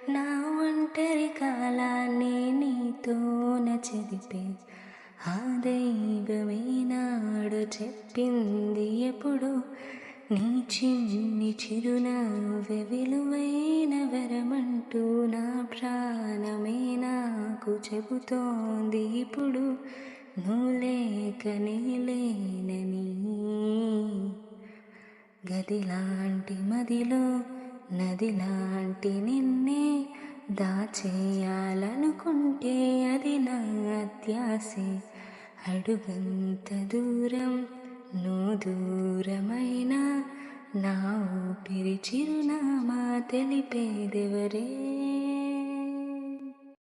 నా ఒంటరి కాలాన్ని నీతోన చెరిపే ఆ దైవమే నాడు చెప్పింది ఎప్పుడు నీ చిన్ని చిరునవ్వె విలువైన వరమంటూ నా ప్రాణమే నాకు చెబుతోంది ఇప్పుడు నువ్వు లేకనే లేనని. గదిలాంటి మదిలో నదిలాంటి నిన్నే దాచేయాలనుకుంటే అది నా అత్యాసే. అడుగంత దూరం నువ్వు దూరమైనా నా ఊపిరి చిరునామా తెలిపేదెవరే.